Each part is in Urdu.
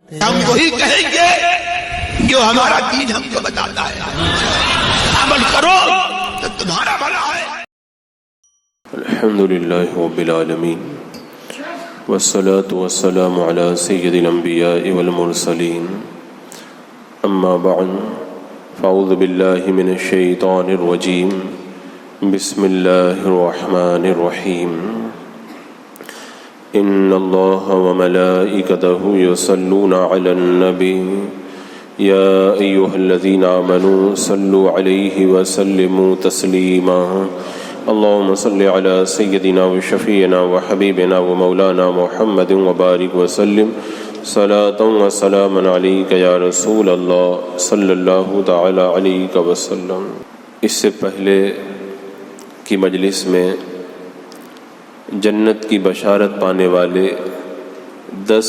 ہم وہی کہیں گے جو ہمارا دین ہم کو بتاتا ہے، عمل کرو تو تمہارا بھلا ہے۔ الحمدللہ رب العالمین والصلاة والسلام علی سید الانبیاء والمرسلین، اما بعد فاعوذ باللہ من الشیطان الرجیم، بسم اللہ الرحمن الرحیم۔ ان اللہ وملائکتہ یصلون علی النبی یا ایہا الذین آمنوا صلوا علیہ وسلموا تسلیما۔ اللهم صل على سيدنا وشفيعنا وحبيبنا ومولانا محمد وبارك وسلم صلاة وسلاما عليك يا رسول الله صلی اللہ تعالی علیہ وسلم۔ اس سے پہلے کی مجلس میں جنت کی بشارت پانے والے 10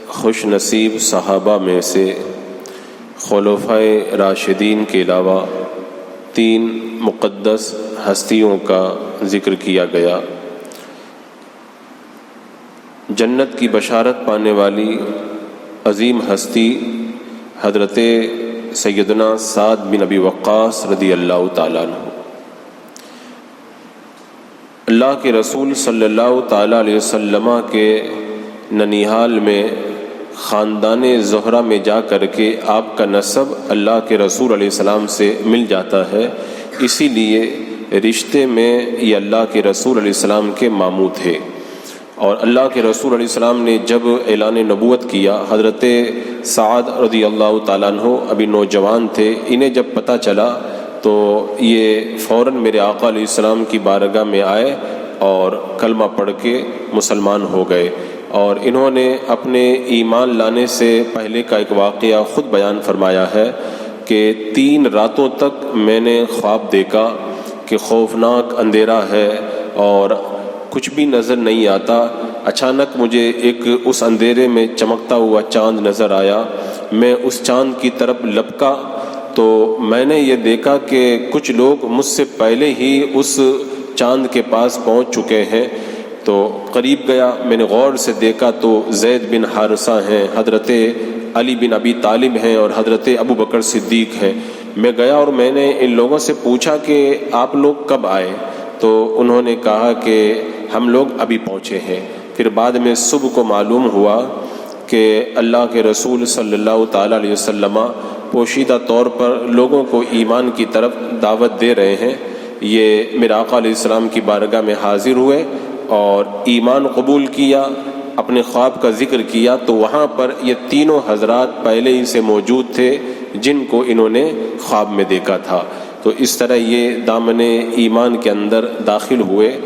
خوش نصیب صحابہ میں سے خلفائے راشدین کے علاوہ 3 مقدس ہستیوں کا ذکر کیا گیا۔ جنت کی بشارت پانے والی عظیم ہستی حضرت سیدنا سعد بن ابی وقاص رضی اللہ تعالیٰ عنہ۔ اللہ کے رسول صلی اللہ تعالیٰ علیہ وسلم کے ننیحال میں خاندان زہرہ میں جا کر کے آپ کا نسب اللہ کے رسول علیہ السلام سے مل جاتا ہے، اسی لیے رشتے میں یہ اللہ کے رسول علیہ السلام کے ماموں تھے۔ اور اللہ کے رسول علیہ السلام نے جب اعلان نبوت کیا، حضرت سعد رضی اللہ تعالیٰ عنہ ابھی نوجوان تھے، انہیں جب پتہ چلا تو یہ فوراً میرے آقا علیہ السلام کی بارگاہ میں آئے اور کلمہ پڑھ کے مسلمان ہو گئے۔ اور انہوں نے اپنے ایمان لانے سے پہلے کا ایک واقعہ خود بیان فرمایا ہے کہ 3 راتوں تک میں نے خواب دیکھا کہ خوفناک اندھیرا ہے اور کچھ بھی نظر نہیں آتا۔ اچانک مجھے ایک اس اندھیرے میں چمکتا ہوا چاند نظر آیا، میں اس چاند کی طرف لپکا تو میں نے یہ دیکھا کہ کچھ لوگ مجھ سے پہلے ہی اس چاند کے پاس پہنچ چکے ہیں۔ تو قریب گیا، میں نے غور سے دیکھا تو زید بن حارثہ ہیں، حضرت علی بن ابی طالب ہیں اور حضرت ابو بکر صدیق ہیں۔ میں گیا اور میں نے ان لوگوں سے پوچھا کہ آپ لوگ کب آئے؟ تو انہوں نے کہا کہ ہم لوگ ابھی پہنچے ہیں۔ پھر بعد میں صبح کو معلوم ہوا کہ اللہ کے رسول صلی اللہ تعالیٰ علیہ وسلم پوشیدہ طور پر لوگوں کو ایمان کی طرف دعوت دے رہے ہیں۔ یہ میرے آقا علیہ السلام کی بارگاہ میں حاضر ہوئے اور ایمان قبول کیا، اپنے خواب کا ذکر کیا تو وہاں پر یہ تینوں حضرات پہلے ہی سے موجود تھے جن کو انہوں نے خواب میں دیکھا تھا۔ تو اس طرح یہ دامن ایمان کے اندر داخل ہوئے۔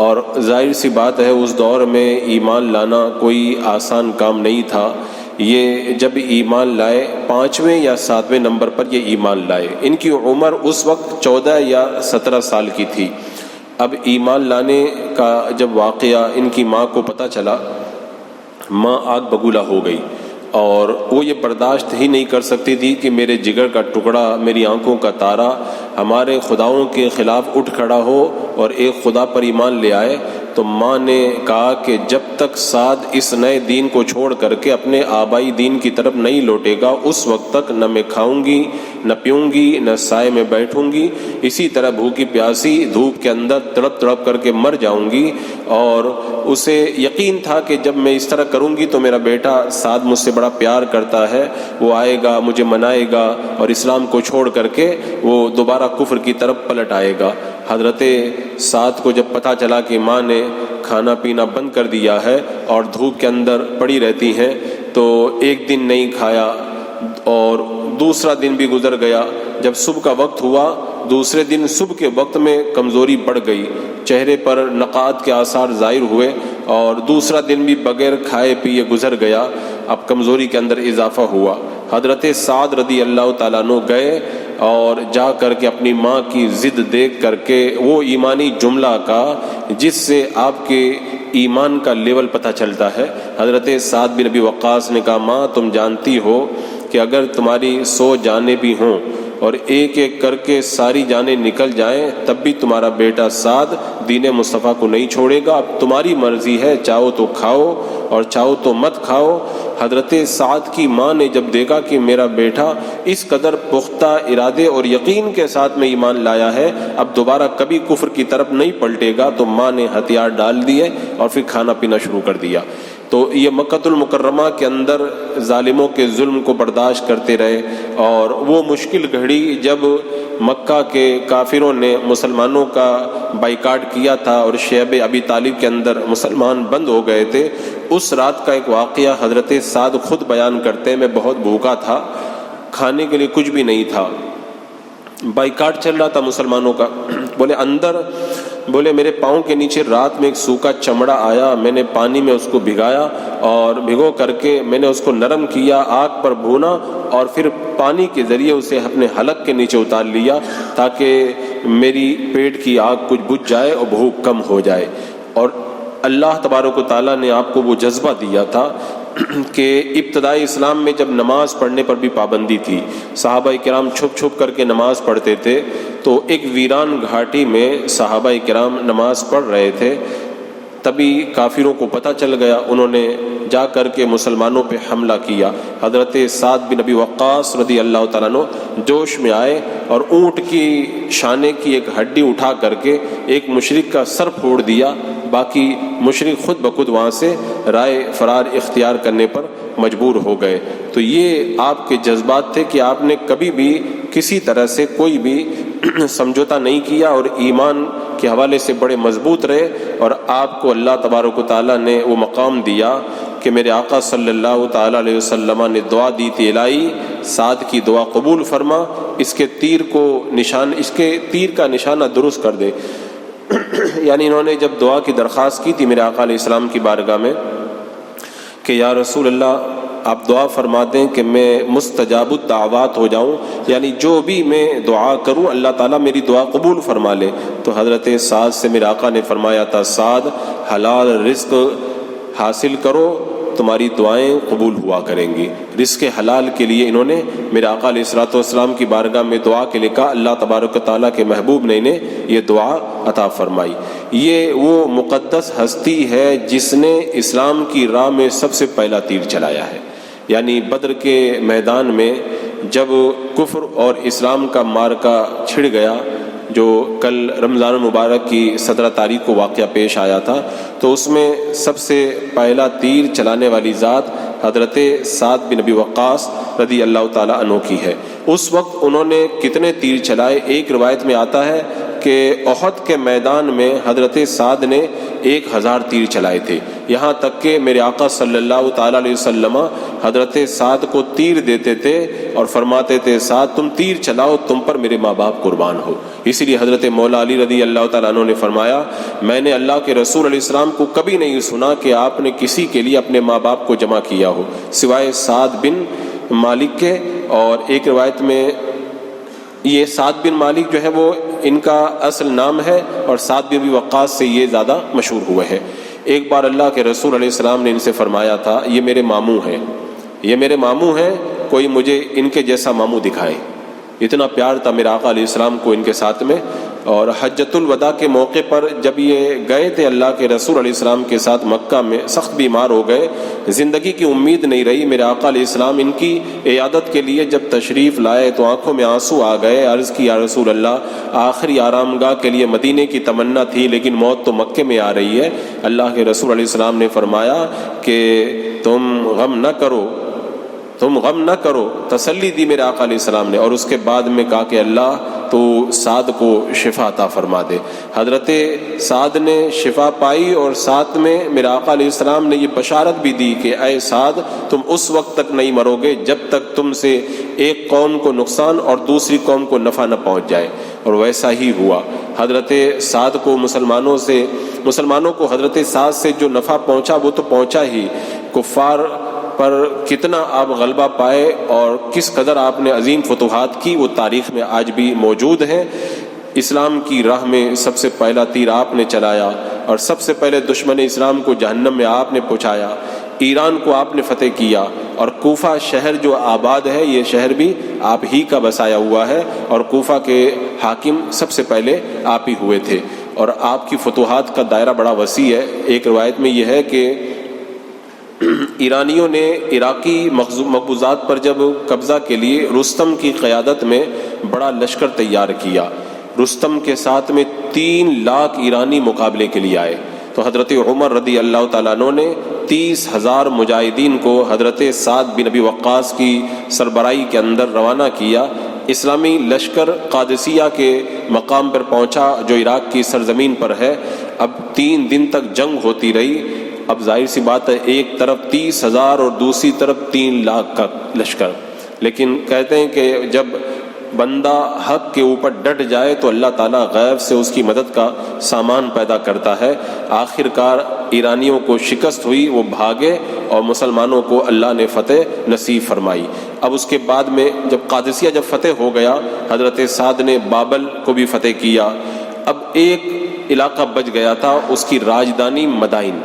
اور ظاہر سی بات ہے اس دور میں ایمان لانا کوئی آسان کام نہیں تھا۔ یہ جب ایمان لائے 5ویں یا 7ویں نمبر پر یہ ایمان لائے۔ ان کی عمر اس وقت 14 یا 17 سال کی تھی۔ اب ایمان لانے کا جب واقعہ ان کی ماں کو پتہ چلا، ماں آگ بگولا ہو گئی اور وہ یہ برداشت ہی نہیں کر سکتی تھی کہ میرے جگر کا ٹکڑا، میری آنکھوں کا تارا ہمارے خداؤں کے خلاف اٹھ کھڑا ہو اور ایک خدا پر ایمان لے آئے۔ تو ماں نے کہا کہ جب تک سعد اس نئے دین کو چھوڑ کر کے اپنے آبائی دین کی طرف نہیں لوٹے گا اس وقت تک نہ میں کھاؤں گی، نہ پیوں گی، نہ سائے میں بیٹھوں گی، اسی طرح بھوکی پیاسی دھوپ کے اندر تڑپ تڑپ کر کے مر جاؤں گی۔ اور اسے یقین تھا کہ جب میں اس طرح کروں گی تو میرا بیٹا سعد مجھ سے بڑا پیار کرتا ہے، وہ آئے گا، مجھے منائے گا اور اسلام کو چھوڑ کر کے وہ دوبارہ کفر کی طرف پلٹ آئے گا۔ حضرت سعد کو جب پتہ چلا کہ ماں نے کھانا پینا بند کر دیا ہے اور دھوپ کے اندر پڑی رہتی ہیں تو ایک دن نہیں کھایا اور دوسرا دن بھی گزر گیا۔ جب صبح کا وقت ہوا، دوسرے دن صبح کے وقت میں کمزوری بڑھ گئی، چہرے پر نقاہت کے آثار ظاہر ہوئے اور دوسرا دن بھی بغیر کھائے پیے گزر گیا۔ اب کمزوری کے اندر اضافہ ہوا۔ حضرت سعد رضی اللہ تعالیٰ عنہ گئے اور جا کر کے اپنی ماں کی ضد دیکھ کر کے وہ ایمانی جملہ کا جس سے آپ کے ایمان کا لیول پتہ چلتا ہے، حضرت سعد بن ابی وقاص نے کہا ماں تم جانتی ہو کہ اگر تمہاری 100 جانیں بھی ہوں اور ایک ایک کر کے ساری جانیں نکل جائیں تب بھی تمہارا بیٹا سعد دین مصطفیٰ کو نہیں چھوڑے گا، اب تمہاری مرضی ہے، چاہو تو کھاؤ اور چاہو تو مت کھاؤ۔ حضرت سعد کی ماں نے جب دیکھا کہ میرا بیٹا اس قدر پختہ ارادے اور یقین کے ساتھ میں ایمان لایا ہے، اب دوبارہ کبھی کفر کی طرف نہیں پلٹے گا، تو ماں نے ہتھیار ڈال دیے اور پھر کھانا پینا شروع کر دیا۔ تو یہ مکہ المکرمہ کے اندر ظالموں کے ظلم کو برداشت کرتے رہے، اور وہ مشکل گھڑی جب مکہ کے کافروں نے مسلمانوں کا بائیکاٹ کیا تھا اور شعب ابی طالب کے اندر مسلمان بند ہو گئے تھے، اس رات کا ایک واقعہ حضرت سعد خود بیان کرتے ہیں، میں بہت بھوکا تھا، کھانے کے لیے کچھ بھی نہیں تھا، بائیکاٹ چل رہا تھا مسلمانوں کا۔ بولے میرے پاؤں کے نیچے رات میں ایک سوکھا چمڑا آیا، میں نے پانی میں اس کو بھگایا اور بھگو کر کے میں نے اس کو نرم کیا، آگ پر بھونا اور پھر پانی کے ذریعے اسے اپنے حلق کے نیچے اتار لیا تاکہ میری پیٹ کی آگ کچھ بجھ جائے اور بھوک کم ہو جائے۔ اور اللہ تبارک و تعالیٰ نے آپ کو وہ جذبہ دیا تھا کہ ابتدائی اسلام میں جب نماز پڑھنے پر بھی پابندی تھی، صحابہ کرام چھپ چھپ کر کے نماز پڑھتے تھے، تو ایک ویران گھاٹی میں صحابہ کرام نماز پڑھ رہے تھے، تبھی کافروں کو پتہ چل گیا، انہوں نے جا کر کے مسلمانوں پہ حملہ کیا۔ حضرت سعد بن ابی وقاص رضی اللہ تعالیٰ عنہ جوش میں آئے اور اونٹ کی شانے کی ایک ہڈی اٹھا کر کے ایک مشرک کا سر پھوڑ دیا، باقی مشرک خود بخود وہاں سے رائے فرار اختیار کرنے پر مجبور ہو گئے۔ تو یہ آپ کے جذبات تھے کہ آپ نے کبھی بھی کسی طرح سے کوئی بھی سمجھوتا نہیں کیا اور ایمان کے حوالے سے بڑے مضبوط رہے، اور آپ کو اللہ تبارک و تعالیٰ نے وہ مقام دیا کہ میرے آقا صلی اللہ تعالیٰ علیہ وسلم نے دعا دی تھی، الہی سعد کی دعا قبول فرما، اس کے تیر کا نشانہ درست کر دے۔ یعنی انہوں نے جب دعا کی درخواست کی تھی میرے آقا علیہ السلام کی بارگاہ میں کہ یا رسول اللہ آپ دعا فرما دیں کہ میں مستجاب الدعوات ہو جاؤں، یعنی جو بھی میں دعا کروں اللہ تعالیٰ میری دعا قبول فرما لے، تو حضرت سعد سے میرے آقا نے فرمایا تھا سعد حلال رزق حاصل کرو، تمہاری دعائیں قبول ہوا کریں گی۔ رزق حلال کے لیے انہوں نے میرے آقا علیہ الصلوۃ والسلام کی بارگاہ میں دعا کے لیے کہا، اللہ تبارک و تعالیٰ کے محبوب نے انہیں یہ دعا عطا فرمائی۔ یہ وہ مقدس ہستی ہے جس نے اسلام کی راہ میں سب سے پہلا تیر چلایا ہے، یعنی بدر کے میدان میں جب کفر اور اسلام کا معرکہ چھڑ گیا، جو کل رمضان المبارک کی 17 تاریخ کو واقعہ پیش آیا تھا، تو اس میں سب سے پہلا تیر چلانے والی ذات حضرت سعد بن ابی وقاص رضی اللہ تعالیٰ عنہ کی ہے۔ اس وقت انہوں نے کتنے تیر چلائے، ایک روایت میں آتا ہے کہ احد کے میدان میں حضرت سعد نے 1000 تیر چلائے تھے، یہاں تک کہ میرے آقا صلی اللہ تعالیٰ علیہ وسلم حضرت سعد کو تیر دیتے تھے اور فرماتے تھے سعد تم تیر چلاؤ، تم پر میرے ماں باپ قربان ہو۔ اسی لیے حضرت مولا علی رضی اللہ تعالیٰ عنہ نے فرمایا میں نے اللہ کے رسول علیہ السلام کو کبھی نہیں سنا کہ آپ نے کسی کے لیے اپنے ماں باپ کو جمع کیا ہو سوائے سعد بن مالک کے، اور ایک روایت میں یہ سعد بن مالک جو ہے وہ ان کا اصل نام ہے، اور سعد بن ابی وقاص سے یہ زیادہ مشہور ہوئے ہیں۔ ایک بار اللہ کے رسول علیہ السلام نے ان سے فرمایا تھا یہ میرے ماموں ہیں، کوئی مجھے ان کے جیسا ماموں دکھائے۔ اتنا پیار تھا میرے آقا علیہ السلام کو ان کے ساتھ میں۔ اور حجۃ الوداع کے موقع پر جب یہ گئے تھے اللہ کے رسول علیہ السلام کے ساتھ مکہ میں، سخت بیمار ہو گئے، زندگی کی امید نہیں رہی، میرے آقا علیہ السلام ان کی عیادت کے لیے جب تشریف لائے تو آنکھوں میں آنسو آ گئے، عرض کی یا رسول اللہ آخری آرام گاہ کے لیے مدینے کی تمنا تھی لیکن موت تو مکے میں آ رہی ہے۔ اللہ کے رسول علیہ السلام نے فرمایا کہ تم غم نہ کرو، تسلی دی میرے آقا علیہ السلام نے، اور اس کے بعد میں کہا کہ اللہ تو سعد کو شفا عطا فرما دے۔ حضرت سعد نے شفا پائی، اور ساتھ میں میرے آقا علیہ السلام نے یہ بشارت بھی دی کہ اے سعد تم اس وقت تک نہیں مرو گے جب تک تم سے ایک قوم کو نقصان اور دوسری قوم کو نفع نہ پہنچ جائے، اور ویسا ہی ہوا۔ حضرت سعد کو مسلمانوں کو حضرت سعد سے جو نفع پہنچا وہ تو پہنچا ہی، کفار پر کتنا آپ غلبہ پائے اور کس قدر آپ نے عظیم فتوحات کی وہ تاریخ میں آج بھی موجود ہیں۔ اسلام کی راہ میں سب سے پہلا تیر آپ نے چلایا، اور سب سے پہلے دشمن اسلام کو جہنم میں آپ نے پہنچایا، ایران کو آپ نے فتح کیا، اور کوفہ شہر جو آباد ہے یہ شہر بھی آپ ہی کا بسایا ہوا ہے، اور کوفہ کے حاکم سب سے پہلے آپ ہی ہوئے تھے، اور آپ کی فتوحات کا دائرہ بڑا وسیع ہے۔ ایک روایت میں یہ ہے کہ ایرانیوں نے عراقی مقبوضات پر جب قبضہ کے لیے رستم کی قیادت میں بڑا لشکر تیار کیا، رستم کے ساتھ میں 3 لاکھ ایرانی مقابلے کے لیے آئے، تو حضرت عمر رضی اللہ تعالیٰ عنہ نے 30,000 مجاہدین کو حضرت سعد بن ابی وقاص کی سربراہی کے اندر روانہ کیا۔ اسلامی لشکر قادسیہ کے مقام پر پہنچا جو عراق کی سرزمین پر ہے۔ اب 3 دن تک جنگ ہوتی رہی۔ اب ظاہر سی بات ہے ایک طرف 30,000 اور دوسری طرف 3 لاکھ کا لشکر، لیکن کہتے ہیں کہ جب بندہ حق کے اوپر ڈٹ جائے تو اللہ تعالیٰ غیب سے اس کی مدد کا سامان پیدا کرتا ہے۔ آخر کار ایرانیوں کو شکست ہوئی، وہ بھاگے اور مسلمانوں کو اللہ نے فتح نصیب فرمائی۔ اب اس کے بعد میں جب قادسیہ جب فتح ہو گیا، حضرت سعد نے بابل کو بھی فتح کیا۔ اب ایک علاقہ بچ گیا تھا، اس کی راجدھانی مدائن،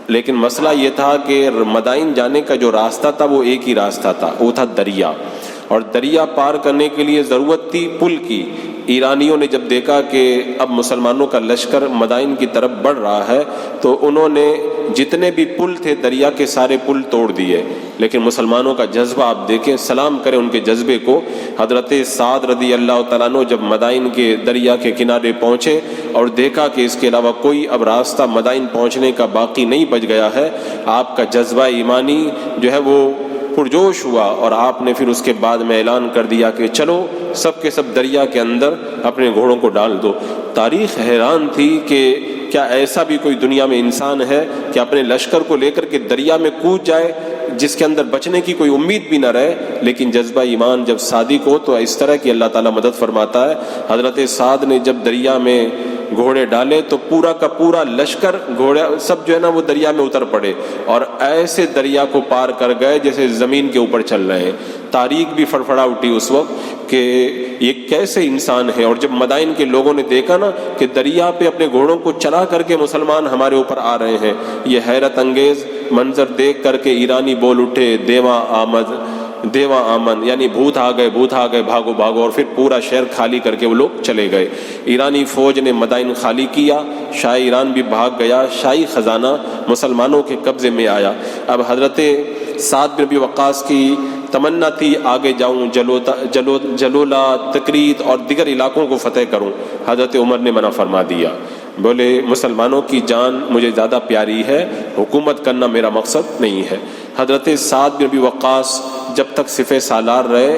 لیکن مسئلہ یہ تھا کہ مدائن جانے کا جو راستہ تھا وہ ایک ہی راستہ تھا، وہ تھا دریا، اور دریا پار کرنے کے لیے ضرورت تھی پل کی۔ ایرانیوں نے جب دیکھا کہ اب مسلمانوں کا لشکر مدائن کی طرف بڑھ رہا ہے تو انہوں نے جتنے بھی پل تھے دریا کے سارے پل توڑ دیے، لیکن مسلمانوں کا جذبہ آپ دیکھیں، سلام کریں ان کے جذبے کو۔ حضرت سعد رضی اللہ تعالیٰ عنہ جب مدائن کے دریا کے کنارے پہنچے اور دیکھا کہ اس کے علاوہ کوئی اب راستہ مدائن پہنچنے کا باقی نہیں بچ گیا ہے، آپ کا جذبہ ایمانی جو ہے وہ پرجوش ہوا، اور آپ نے پھر اس کے بعد میں اعلان کر دیا کہ چلو سب کے سب دریا کے اندر اپنے گھوڑوں کو ڈال دو۔ تاریخ حیران تھی کہ کیا ایسا بھی کوئی دنیا میں انسان ہے کہ اپنے لشکر کو لے کر کے دریا میں کود جائے جس کے اندر بچنے کی کوئی امید بھی نہ رہے، لیکن جذبہ ایمان جب صادق ہو تو اس طرح کی اللہ تعالیٰ مدد فرماتا ہے۔ حضرت سعد نے جب دریا میں گھوڑے ڈالے تو پورا کا پورا لشکر گھوڑے سب جو ہے نا وہ دریا میں اتر پڑے، اور ایسے دریا کو پار کر گئے جیسے زمین کے اوپر چل رہے ہیں۔ تاریخ بھی فڑفڑا اٹھی اس وقت کہ یہ کیسے انسان ہے، اور جب مدائن کے لوگوں نے دیکھا نا کہ دریا پہ اپنے گھوڑوں کو چلا کر کے مسلمان ہمارے اوپر آ رہے ہیں، یہ حیرت انگیز منظر دیکھ کر کے ایرانی بول اٹھے دیواں آمد دیواں آمن، یعنی بھوت آ گئے بھاگو بھاگو، اور پھر پورا شہر خالی کر کے وہ لوگ چلے گئے۔ ایرانی فوج نے مدائن خالی کیا، شاہ ایران بھی بھاگ گیا، شاہی خزانہ مسلمانوں کے قبضے میں آیا۔ اب حضرت سعد بن ابی وقاص کی تمنا تھی آگے جاؤں، جلولہ، تکریت اور دیگر علاقوں کو فتح کروں۔ حضرت عمر نے منع فرما دیا، بولے مسلمانوں کی جان مجھے زیادہ پیاری ہے، حکومت کرنا میرا مقصد نہیں ہے۔ حضرت سعد بن ابی وقاص جب تک سپہ سالار رہے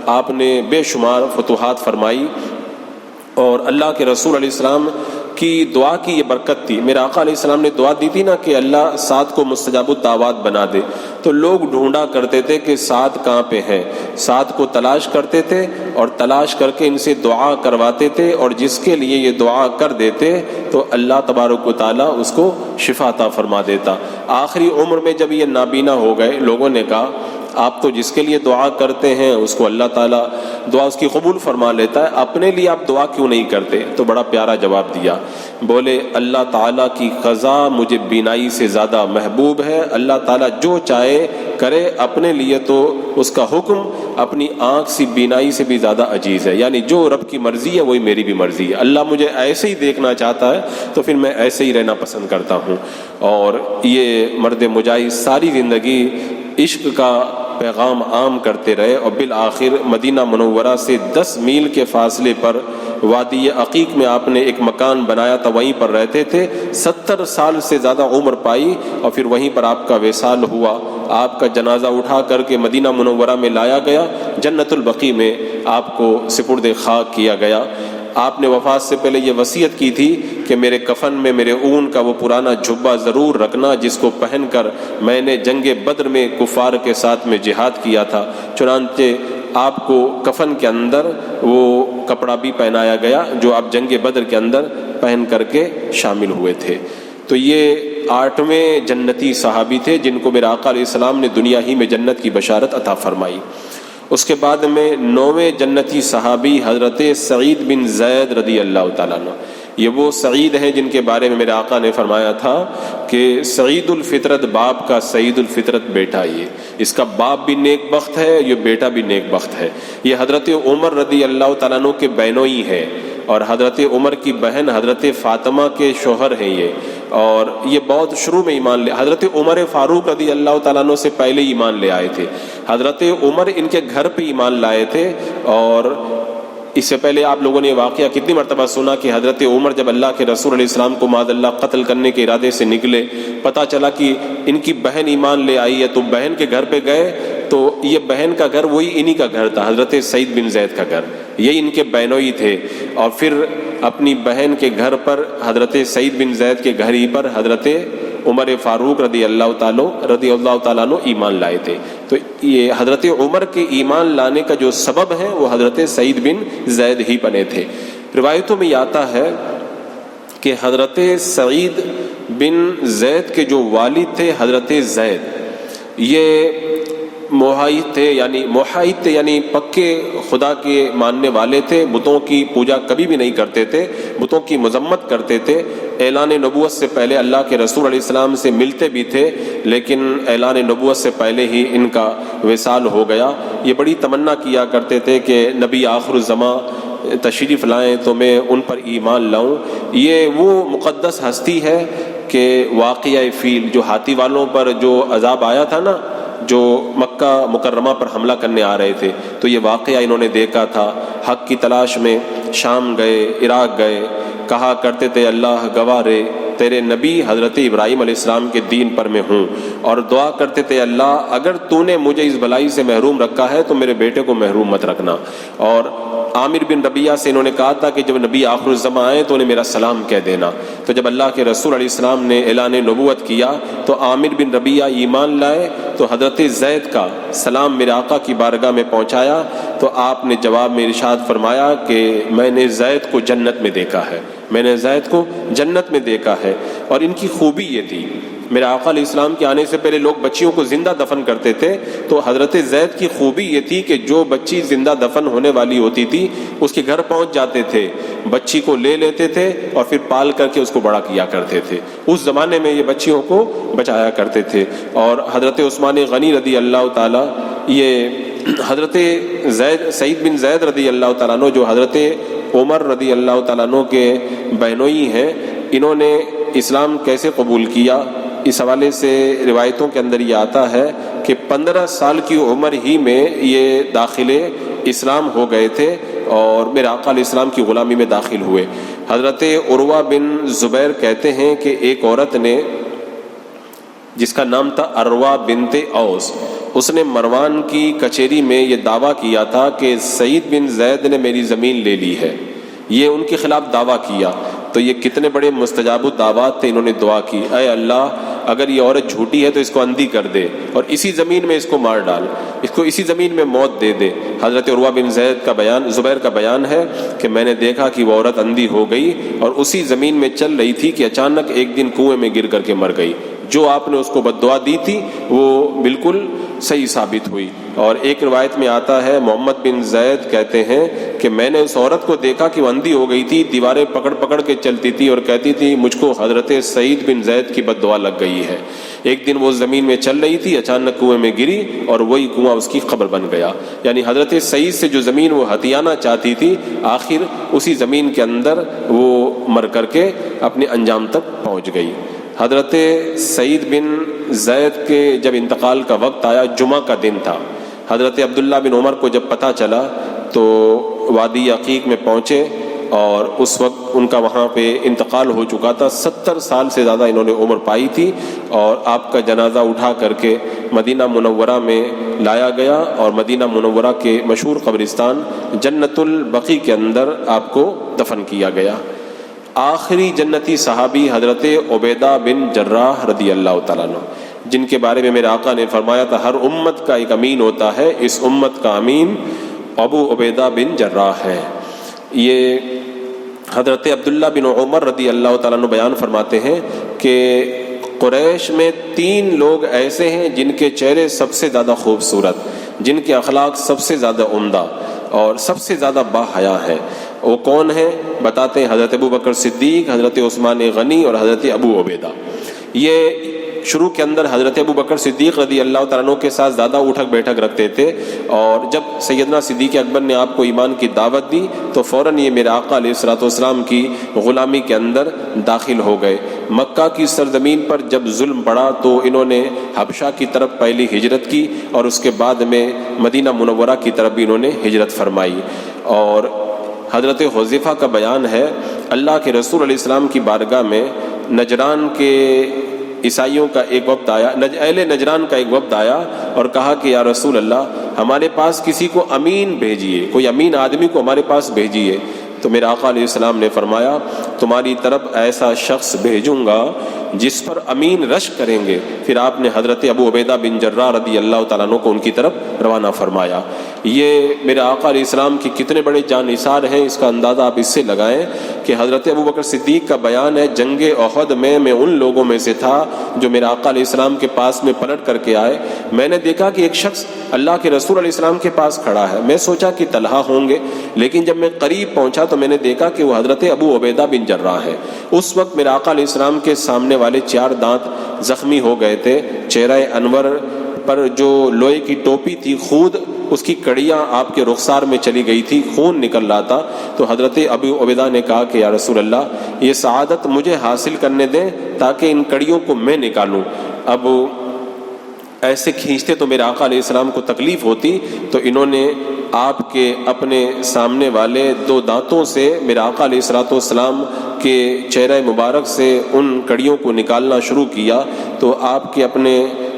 آپ نے بے شمار فتوحات فرمائی، اور اللہ کے رسول علیہ السلام کی دعا کی یہ برکت تھی۔ میرے آقا علیہ السلام نے دعا دی تھی نا کہ اللہ سعد کو مستجاب الدعوات بنا دے، تو لوگ ڈھونڈا کرتے تھے کہ سعد کہاں پہ ہے، سعد کو تلاش کرتے تھے اور تلاش کر کے ان سے دعا کرواتے تھے، اور جس کے لیے یہ دعا کر دیتے تو اللہ تبارک و تعالیٰ اس کو شفا عطا فرما دیتا۔ آخری عمر میں جب یہ نابینا ہو گئے، لوگوں نے کہا آپ تو جس کے لیے دعا کرتے ہیں اس کو اللہ تعالیٰ دعا اس کی قبول فرما لیتا ہے، اپنے لیے آپ دعا کیوں نہیں کرتے؟ تو بڑا پیارا جواب دیا، بولے اللہ تعالیٰ کی قضا مجھے بینائی سے زیادہ محبوب ہے، اللہ تعالیٰ جو چاہے کرے، اپنے لیے تو اس کا حکم اپنی آنکھ سی بینائی سے بھی زیادہ عزیز ہے، یعنی جو رب کی مرضی ہے وہی میری بھی مرضی ہے۔ اللہ مجھے ایسے ہی دیکھنا چاہتا ہے تو پھر میں ایسے ہی رہنا پسند کرتا ہوں۔ اور یہ مرد مجاہد ساری زندگی عشق کا پیغام عام کرتے رہے، اور بالآخر مدینہ منورہ سے 10 میل کے فاصلے پر وادی عقیق میں آپ نے ایک مکان بنایا تھا، وہیں پر رہتے تھے۔ 70 سال سے زیادہ عمر پائی، اور پھر وہیں پر آپ کا وصال ہوا۔ آپ کا جنازہ اٹھا کر کے مدینہ منورہ میں لایا گیا، جنت البقیع میں آپ کو سپرد خاک کیا گیا۔ آپ نے وفات سے پہلے یہ وصیت کی تھی کہ میرے کفن میں میرے اون کا وہ پرانا جھبہ ضرور رکھنا جس کو پہن کر میں نے جنگ بدر میں کفار کے ساتھ میں جہاد کیا تھا۔ چنانچہ آپ کو کفن کے اندر وہ کپڑا بھی پہنایا گیا جو آپ جنگ بدر کے اندر پہن کر کے شامل ہوئے تھے۔ تو یہ 8ویں جنتی صحابی تھے جن کو میرے آقا علیہ السلام نے دنیا ہی میں جنت کی بشارت عطا فرمائی۔ اس کے بعد میں 9ویں جنتی صحابی حضرت سعید بن زید رضی اللہ تعالیٰ عنہ، یہ وہ سعید ہیں جن کے بارے میں میرے آقا نے فرمایا تھا کہ سعید الفطرت باپ کا، سعید الفطرت بیٹا، یہ اس کا باپ بھی نیک بخت ہے، یہ بیٹا بھی نیک بخت ہے۔ یہ حضرت عمر رضی اللہ تعالیٰ عنہ کے بہنوئی ہیں، اور حضرت عمر کی بہن حضرت فاطمہ کے شوہر ہیں یہ، اور یہ بہت شروع میں ایمان لے، حضرت عمر فاروق رضی اللہ تعالیٰ عنہ سے پہلے ایمان لے آئے تھے۔ حضرت عمر ان کے گھر پہ ایمان لائے تھے، اور اس سے پہلے آپ لوگوں نے یہ واقعہ کتنی مرتبہ سنا کہ حضرت عمر جب اللہ کے رسول علیہ السلام کو معاذ اللہ قتل کرنے کے ارادے سے نکلے، پتہ چلا کہ ان کی بہن ایمان لے آئی ہے، تو بہن کے گھر پہ گئے تو یہ بہن کا گھر وہی انہی کا گھر تھا، حضرت سعید بن زید کا گھر، یہی ان کے بہنوئی تھے، اور پھر اپنی بہن کے گھر پر حضرت سعید بن زید کے گھر ہی پر حضرت عمر فاروق رضی اللہ تعالیٰ عنہ ایمان لائے تھے۔ تو یہ حضرت عمر کے ایمان لانے کا جو سبب ہے وہ حضرت سعید بن زید ہی بنے تھے۔ روایتوں میں یہ آتا ہے کہ حضرت سعید بن زید کے جو والد تھے حضرت زید، یہ موحد تھے، یعنی پکے خدا کے ماننے والے تھے، بتوں کی پوجا کبھی بھی نہیں کرتے تھے، بتوں کی مذمت کرتے تھے۔ اعلان نبوت سے پہلے اللہ کے رسول علیہ السلام سے ملتے بھی تھے، لیکن اعلان نبوت سے پہلے ہی ان کا وصال ہو گیا۔ یہ بڑی تمنا کیا کرتے تھے کہ نبی آخر الزمان تشریف لائیں تو میں ان پر ایمان لاؤں۔ یہ وہ مقدس ہستی ہے کہ واقعہ فیل، جو ہاتھی والوں پر جو عذاب آیا تھا نا، جو مکہ مکرمہ پر حملہ کرنے آ رہے تھے، تو یہ واقعہ انہوں نے دیکھا تھا۔ حق کی تلاش میں شام گئے، عراق گئے، کہا کرتے تھے اللہ گواہ رے تیرے نبی حضرت ابراہیم علیہ السلام کے دین پر میں ہوں، اور دعا کرتے تھے اللہ اگر تو نے مجھے اس بلائی سے محروم رکھا ہے تو میرے بیٹے کو محروم مت رکھنا۔ اور عامر بن ربیعہ سے انہوں نے کہا تھا کہ جب نبی آخر الزمان آئے تو انہیں میرا سلام کہہ دینا۔ تو جب اللہ کے رسول علیہ السلام نے اعلان نبوت کیا تو عامر بن ربیعہ ایمان لائے، تو حضرت زید کا سلام میرے آقا کی بارگاہ میں پہنچایا، تو آپ نے جواب میں ارشاد فرمایا کہ میں نے زید کو جنت میں دیکھا ہے، میں نے زید کو جنت میں دیکھا ہے۔ اور ان کی خوبی یہ تھی، میرے آقا علیہ السلام کے آنے سے پہلے لوگ بچیوں کو زندہ دفن کرتے تھے، تو حضرت زید کی خوبی یہ تھی کہ جو بچی زندہ دفن ہونے والی ہوتی تھی اس کے گھر پہنچ جاتے تھے، بچی کو لے لیتے تھے اور پھر پال کر کے اس کو بڑا کیا کرتے تھے۔ اس زمانے میں یہ بچیوں کو بچایا کرتے تھے۔ اور حضرت عثمان غنی رضی اللہ تعالیٰ، یہ حضرت سعید بن زید رضی اللہ تعالیٰ عنہ جو حضرت عمر رضی اللہ تعالیٰ عنہ کے بہنوئی ہیں، انہوں نے اسلام کیسے قبول کیا، اس حوالے سے روایتوں کے اندر یہ آتا ہے کہ 15 سال کی عمر ہی میں یہ داخل اسلام ہو گئے تھے اور میرے آقا علیہ السلام کی غلامی میں داخل ہوئے۔ حضرت عروہ بن زبیر کہتے ہیں کہ ایک عورت نے جس کا نام تھا عروہ بنت اوس، اس نے مروان کی کچہری میں یہ دعویٰ کیا تھا کہ سعید بن زید نے میری زمین لے لی ہے، یہ ان کے خلاف دعویٰ کیا۔ تو یہ کتنے بڑے مستجاب الدعوات تھے، انہوں نے دعا کی اے اللہ اگر یہ عورت جھوٹی ہے تو اس کو اندھی کر دے اور اسی زمین میں اس کو مار ڈال، اس کو اسی زمین میں موت دے دے۔ حضرت عروہ بن زبیر کا بیان ہے کہ میں نے دیکھا کہ وہ عورت اندھی ہو گئی اور اسی زمین میں چل رہی تھی کہ اچانک ایک دن کنویں میں گر کر کے مر گئی۔ جو آپ نے اس کو بددعا دی تھی وہ بالکل صحیح ثابت ہوئی۔ اور ایک روایت میں آتا ہے محمد بن زید کہتے ہیں کہ میں نے اس عورت کو دیکھا کہ وہ اندھی ہو گئی تھی، دیواریں پکڑ پکڑ کے چلتی تھی اور کہتی تھی مجھ کو حضرت سعید بن زید کی بددعا لگ گئی ہے۔ ایک دن وہ زمین میں چل رہی تھی، اچانک کنویں میں گری اور وہی کنواں اس کی قبر بن گیا۔ یعنی حضرت سعید سے جو زمین وہ ہتھیانا چاہتی تھی، آخر اسی زمین کے اندر وہ مر کر کے اپنے انجام تک پہنچ گئی۔ حضرت سعید بن زید کے جب انتقال کا وقت آیا، جمعہ کا دن تھا، حضرت عبداللہ بن عمر کو جب پتہ چلا تو وادی عقیق میں پہنچے اور اس وقت ان کا وہاں پہ انتقال ہو چکا تھا۔ 70 سال سے زیادہ انہوں نے عمر پائی تھی اور آپ کا جنازہ اٹھا کر کے مدینہ منورہ میں لایا گیا اور مدینہ منورہ کے مشہور قبرستان جنت البقیع کے اندر آپ کو دفن کیا گیا۔ آخری جنتی صحابی حضرت عبیدہ بن جراح رضی اللہ تعالیٰ عنہ، جن کے بارے میں میرے آقا نے فرمایا تھا ہر امت کا ایک امین ہوتا ہے، اس امت کا امین ابو عبیدہ بن جراح ہے۔ یہ حضرت عبداللہ بن عمر رضی اللہ تعالیٰ عنہ بیان فرماتے ہیں کہ قریش میں 3 لوگ ایسے ہیں جن کے چہرے سب سے زیادہ خوبصورت، جن کے اخلاق سب سے زیادہ عمدہ اور سب سے زیادہ باحیا ہیں۔ وہ کون ہیں؟ بتاتے ہیں حضرت ابو بکر صدیق، حضرت عثمان غنی اور حضرت ابو عبیدہ۔ یہ شروع کے اندر حضرت ابو بکر صدیق رضی اللہ تعالیٰ عنہ کے ساتھ زیادہ اٹھک بیٹھک رکھتے تھے، اور جب سیدنا صدیق اکبر نے آپ کو ایمان کی دعوت دی تو فوراً یہ میرے آقا علیہ الصلوۃ والسلام کی غلامی کے اندر داخل ہو گئے۔ مکہ کی سرزمین پر جب ظلم پڑا تو انہوں نے حبشہ کی طرف پہلی ہجرت کی، اور اس کے بعد میں مدینہ منورہ کی طرف بھی انہوں نے ہجرت فرمائی۔ اور حضرت حذیفہ کا بیان ہے، اللہ کے رسول علیہ السلام کی بارگاہ میں نجران کے عیسائیوں کا ایک وفد آیا، اہل نجران کا ایک وفد آیا اور کہا کہ یا رسول اللہ ہمارے پاس کسی کو امین بھیجیے، کوئی امین آدمی کو ہمارے پاس بھیجیے۔ تو میرے آقا علیہ السلام نے فرمایا تمہاری طرف ایسا شخص بھیجوں گا جس پر امین رشک کریں گے۔ پھر آپ نے حضرت ابو عبیدہ بن جراح رضی اللہ تعالیٰ عنہ کو ان کی طرف روانہ فرمایا۔ یہ میرے آقا علیہ السلام کی کتنے بڑے جانثار ہیں، اس کا اندازہ آپ اس سے لگائیں کہ حضرت ابو بکر صدیق کا بیان ہے، جنگ احد میں ان لوگوں میں سے تھا جو میرے آقا علیہ السلام کے پاس میں پلٹ کر کے آئے۔ میں نے دیکھا کہ ایک شخص اللہ کے رسول علیہ السلام کے پاس کھڑا ہے، میں سوچا کہ طلحہ ہوں گے، لیکن جب میں قریب پہنچا تو میں نے دیکھا کہ وہ حضرت ابو عبیدہ بن جراح ہے۔ اس وقت میرے آقا علیہ السلام کے سامنے والے 4 دانت زخمی ہو گئے تھے، چہرہ انور پر جو لوہے کی ٹوپی تھی خود اس کی کڑیاں آپ کے رخسار میں چلی گئی تھی، خون نکل رہا تھا۔ تو حضرت ابو عبیدہ نے کہا کہ یا رسول اللہ یہ سعادت مجھے حاصل کرنے دیں تاکہ ان کڑیوں کو میں نکالوں۔ اب ایسے کھینچتے تو میرے آقا علیہ السلام کو تکلیف ہوتی، تو انہوں نے آپ کے اپنے سامنے والے 2 دانتوں سے میرے آقا علیہ الصلوۃ والسلام کے چہرہ مبارک سے ان کڑیوں کو نکالنا شروع کیا، تو آپ کے اپنے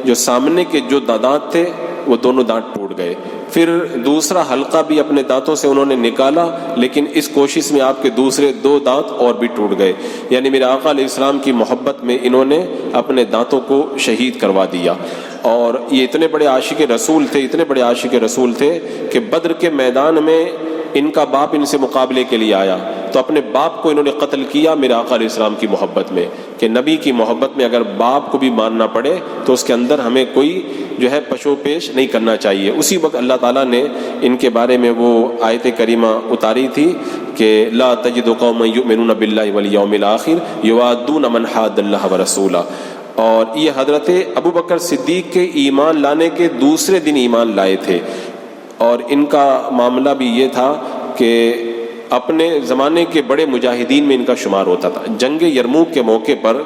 جو سامنے کے جو دانت تھے وہ دونوں دانت ٹوٹ گئے۔ پھر دوسرا حلقہ بھی اپنے دانتوں سے انہوں نے نکالا، لیکن اس کوشش میں آپ کے دوسرے 2 دانت اور بھی ٹوٹ گئے۔ یعنی میرے آقا علیہ السلام کی محبت میں انہوں نے اپنے دانتوں کو شہید کروا دیا۔ اور یہ اتنے بڑے عاشق رسول تھے، اتنے بڑے عاشق رسول تھے کہ بدر کے میدان میں ان کا باپ ان سے مقابلے کے لیے آیا تو اپنے باپ کو انہوں نے قتل کیا میرے آقا علیہ السلام کی محبت میں، کہ نبی کی محبت میں اگر باپ کو بھی ماننا پڑے تو اس کے اندر ہمیں کوئی جو ہے پشو پیش نہیں کرنا چاہیے۔ اسی وقت اللہ تعالیٰ نے ان کے بارے میں وہ آیت کریمہ اتاری تھی کہ لا تجد قوما یؤمنون باللہ والیوم الآخر یوادون من حاد اللہ ورسولہ۔ اور یہ حضرت ابو بکر صدیق کے ایمان لانے کے دوسرے دن ایمان لائے تھے، اور ان کا معاملہ بھی یہ تھا کہ اپنے زمانے کے بڑے مجاہدین میں ان کا شمار ہوتا تھا۔ جنگ یرموک کے موقع پر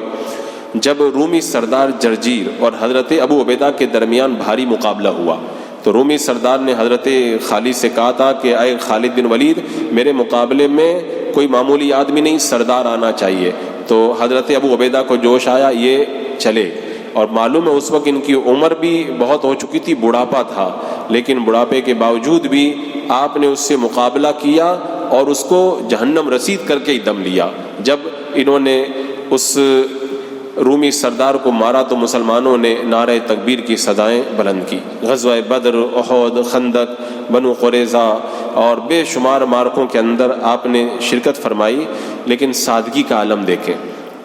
جب رومی سردار جرجیر اور حضرت ابو عبیدہ کے درمیان بھاری مقابلہ ہوا تو رومی سردار نے حضرت خالد سے کہا تھا کہ اے خالد بن ولید، میرے مقابلے میں کوئی معمولی آدمی نہیں، سردار آنا چاہیے۔ تو حضرت ابو عبیدہ کو جوش آیا، یہ چلے، اور معلوم ہے اس وقت ان کی عمر بھی بہت ہو چکی تھی، بڑھاپا تھا، لیکن بڑھاپے کے باوجود بھی آپ نے اس سے مقابلہ کیا اور اس کو جہنم رسید کر کے ہی دم لیا۔ جب انہوں نے اس رومی سردار کو مارا تو مسلمانوں نے نعرہ تکبیر کی صدائیں بلند کی۔ غزوہ بدر، احد، خندق، بنو قریظہ اور بے شمار معرکوں کے اندر آپ نے شرکت فرمائی، لیکن سادگی کا عالم دیکھیں۔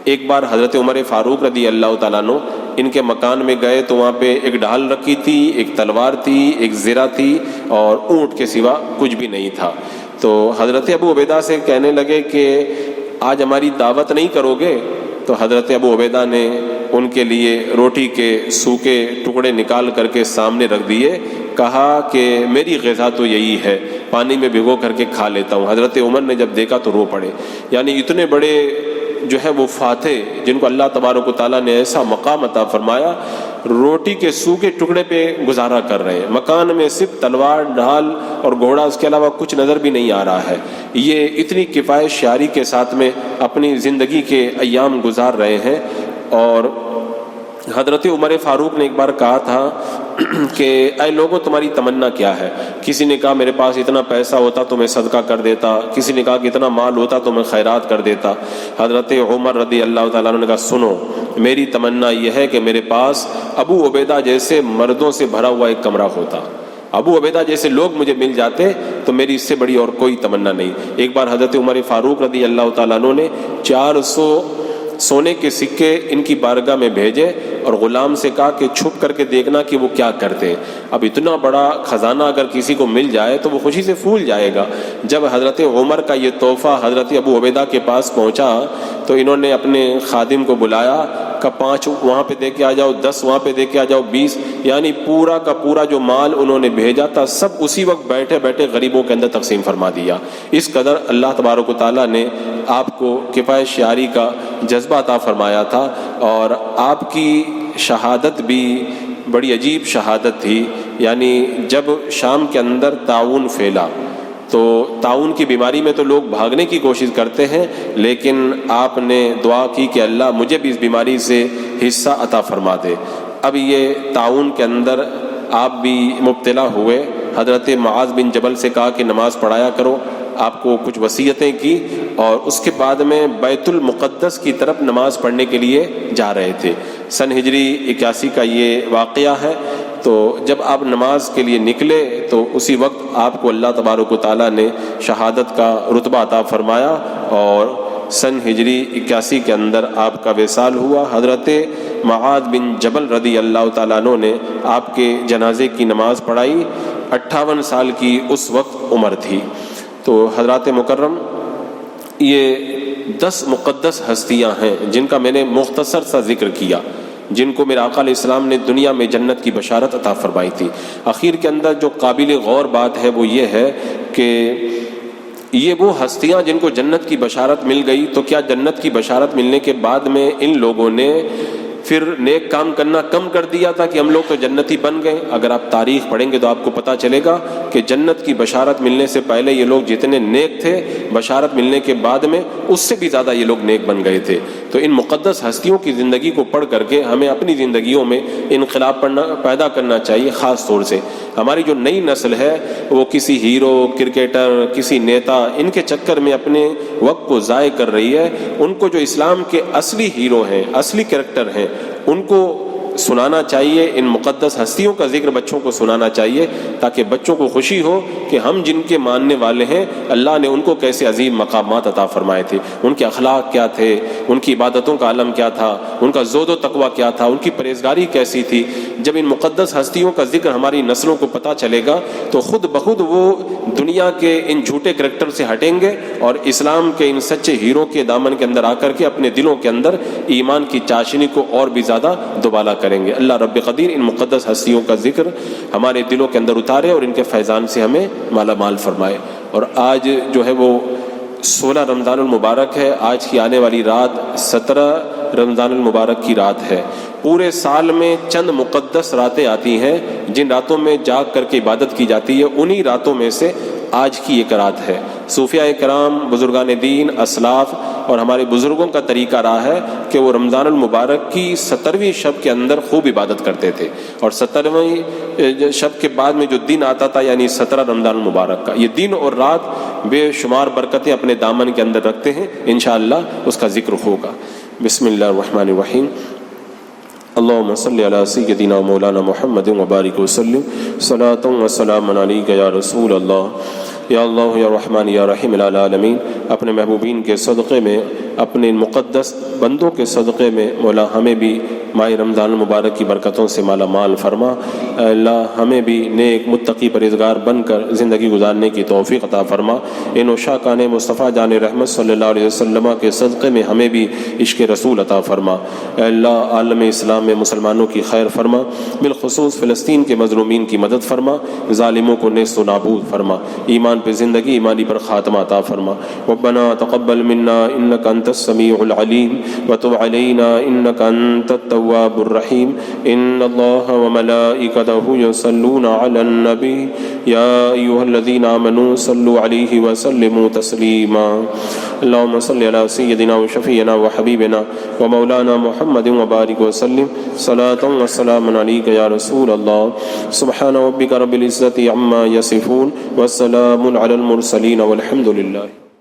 ایک بار حضرت عمر فاروق رضی اللہ تعالیٰ عنہ ان کے مکان میں گئے تو وہاں پہ ایک ڈھال رکھی تھی، ایک تلوار تھی، ایک زرہ تھی اور اونٹ کے سوا کچھ بھی نہیں تھا۔ تو حضرت ابو عبیدہ سے کہنے لگے کہ آج ہماری دعوت نہیں کرو گے؟ تو حضرت ابو عبیدہ نے ان کے لیے روٹی کے سوکھے ٹکڑے نکال کر کے سامنے رکھ دیے، کہا کہ میری غذا تو یہی ہے، پانی میں بھگو کر کے کھا لیتا ہوں۔ حضرت عمر نے جب دیکھا تو رو پڑے۔ یعنی اتنے بڑے جو ہے وہ فاتح جن کو اللہ تبارک و تعالیٰ نے ایسا مقام عطا فرمایا، روٹی کے سوکھے ٹکڑے پہ گزارا کر رہے ہیں، مکان میں صرف تلوار، ڈھال اور گھوڑا، اس کے علاوہ کچھ نظر بھی نہیں آ رہا ہے۔ یہ اتنی کفایت شعاری کے ساتھ میں اپنی زندگی کے ایام گزار رہے ہیں۔ اور حضرت عمر فاروق نے ایک بار کہا تھا کہ اے لوگوں تمہاری تمنا کیا ہے؟ کسی نے کہا میرے پاس اتنا پیسہ ہوتا تو میں صدقہ کر دیتا، کسی نے کہا کہ اتنا مال ہوتا تو میں خیرات کر دیتا۔ حضرت عمر رضی اللہ تعالیٰ عنہ نے کہا سنو، میری تمنا یہ ہے کہ میرے پاس ابو عبیدہ جیسے مردوں سے بھرا ہوا ایک کمرہ ہوتا، ابو عبیدہ جیسے لوگ مجھے مل جاتے تو میری اس سے بڑی اور کوئی تمنا نہیں۔ ایک بار حضرت عمر فاروق رضی اللہ تعالیٰ عنہ نے 400 سونے کے سکے ان کی بارگاہ میں بھیجے اور غلام سے کہا کہ چھپ کر کے دیکھنا کہ وہ کیا کرتے ہیں۔ اب اتنا بڑا خزانہ اگر کسی کو مل جائے تو وہ خوشی سے پھول جائے گا۔ جب حضرت عمر کا یہ تحفہ حضرت ابو عبیدہ کے پاس پہنچا تو انہوں نے اپنے خادم کو بلایا کہ 5 وہاں پہ دے کے آ جاؤ، 10 وہاں پہ دے کے آ جاؤ، 20، یعنی پورا کا پورا جو مال انہوں نے بھیجا تھا سب اسی وقت بیٹھے بیٹھے غریبوں کے اندر تقسیم فرما دیا۔ اس قدر اللہ تبارک و تعالیٰ نے آپ کو کفایت شعاری کا جذبہ عطا فرمایا تھا، اور آپ کی شہادت بھی بڑی عجیب شہادت تھی۔ یعنی جب شام کے اندر طاعون پھیلا تو طاعون کی بیماری میں تو لوگ بھاگنے کی کوشش کرتے ہیں، لیکن آپ نے دعا کی کہ اللہ مجھے بھی اس بیماری سے حصہ عطا فرما دے۔ اب یہ طاعون کے اندر آپ بھی مبتلا ہوئے۔ حضرت معاذ بن جبل سے کہا کہ نماز پڑھایا کرو، آپ کو کچھ وصیتیں کی، اور اس کے بعد میں بیت المقدس کی طرف نماز پڑھنے کے لیے جا رہے تھے۔ سن ہجری 81 کا یہ واقعہ ہے۔ تو جب آپ نماز کے لیے نکلے تو اسی وقت آپ کو اللہ تبارک و تعالیٰ نے شہادت کا رتبہ عطا فرمایا، اور سن ہجری 81 کے اندر آپ کا وصال ہوا۔ حضرت معاذ بن جبل رضی اللہ تعالیٰ عنہ نے آپ کے جنازے کی نماز پڑھائی۔ 58 سال کی اس وقت عمر تھی۔ تو حضرات مکرم، یہ 10 مقدس ہستیاں ہیں جن کا میں نے مختصر سا ذکر کیا، جن کو میرے آقا علیہ السلام نے دنیا میں جنت کی بشارت عطا فرمائی تھی۔ آخر کے اندر جو قابل غور بات ہے وہ یہ ہے کہ یہ وہ ہستیاں جن کو جنت کی بشارت مل گئی، تو کیا جنت کی بشارت ملنے کے بعد میں ان لوگوں نے پھر نیک کام کرنا کم کر دیا تھا کہ ہم لوگ تو جنتی بن گئے؟ اگر آپ تاریخ پڑھیں گے تو آپ کو پتہ چلے گا کہ جنت کی بشارت ملنے سے پہلے یہ لوگ جتنے نیک تھے، بشارت ملنے کے بعد میں اس سے بھی زیادہ یہ لوگ نیک بن گئے تھے۔ تو ان مقدس ہستیوں کی زندگی کو پڑھ کر کے ہمیں اپنی زندگیوں میں انقلاب پیدا کرنا چاہیے۔ خاص طور سے ہماری جو نئی نسل ہے وہ کسی ہیرو، کرکٹر، کسی نیتا، ان کے چکر میں اپنے وقت کو ضائع کر رہی ہے۔ ان کو جو اسلام کے اصلی ہیرو ہیں، اصلی کریکٹر ہیں، ان کو سنانا چاہیے، ان مقدس ہستیوں کا ذکر بچوں کو سنانا چاہیے، تاکہ بچوں کو خوشی ہو کہ ہم جن کے ماننے والے ہیں اللہ نے ان کو کیسے عظیم مقامات عطا فرمائے تھے، ان کے اخلاق کیا تھے، ان کی عبادتوں کا عالم کیا تھا، ان کا زہد و تقویٰ کیا تھا، ان کی پرہیزگاری کیسی تھی۔ جب ان مقدس ہستیوں کا ذکر ہماری نسلوں کو پتہ چلے گا تو خود بخود وہ دنیا کے ان جھوٹے کریکٹر سے ہٹیں گے اور اسلام کے ان سچے ہیرو کے دامن کے اندر آ کر کے اپنے دلوں کے اندر ایمان کی چاشنی کو اور بھی زیادہ دوبالا کریں گے۔ اللہ رب قدیر ان مقدس ہستیوں کا ذکر ہمارے دلوں کے اندر اتارے اور ان کے فیضان سے ہمیں مالا مال فرمائے۔ اور آج جو ہے وہ 16 رمضان المبارک ہے۔ آج کی آنے والی رات 17 رمضان المبارک کی رات ہے۔ پورے سال میں چند مقدس راتیں آتی ہیں جن راتوں میں جاگ کر کے عبادت کی جاتی ہے، انہی راتوں میں سے آج کی ایک رات ہے۔ صوفیاء کرام، بزرگان دین، اسلاف اور ہمارے بزرگوں کا طریقہ رہا ہے کہ وہ رمضان المبارک کی 17ویں شب کے اندر خوب عبادت کرتے تھے، اور 17ویں شب کے بعد میں جو دن آتا تھا یعنی 17 رمضان المبارک کا، یہ دن اور رات بے شمار برکتیں اپنے دامن کے اندر رکھتے ہیں۔ انشاءاللہ اس کا ذکر ہوگا۔ بسم اللہ الرحمن الرحیم۔ اللهم صل على سيدنا مولانا محمد وبارك وسلم صلاة وسلام عليك يا رسول الله یا اللہ یا رحمان یا رحیم العالمین۔ اپنے محبوبین کے صدقے میں، اپنے مقدس بندوں کے صدقے میں مولا ہمیں بھی ماہ رمضان المبارک کی برکتوں سے مالا مال فرما۔ اے اللہ ہمیں بھی نیک متقی پرہیزگار بن کر زندگی گزارنے کی توفیق عطا فرما۔ ان عشاقان مصطفیٰ جان رحمت صلی اللہ علیہ وسلم کے صدقے میں ہمیں بھی عشق رسول عطا فرما۔ اے اللہ عالم اسلام میں مسلمانوں کی خیر فرما، بالخصوص فلسطین کے مظلومین کی مدد فرما، ظالموں کو نیست و نابود فرما، ایمان پہ زندگی، ایمانی پر خاتمہ عطا فرما۔ ربنا تقبل منا انك انت السميع العليم وتب علينا انك انت التواب الرحيم۔ ان الله وملائكته يصلون على النبي يا ايها الذين امنوا صلوا عليه وسلموا تسليما۔ اللهم صل على سيدنا وشفيعنا وحبيبنا ومولانا محمد وبارك وسلم صلاة وسلام عليك يا رسول الله۔ سبحان ربك رب العزة عما يصفون والسلام على المرسلين والحمد لله۔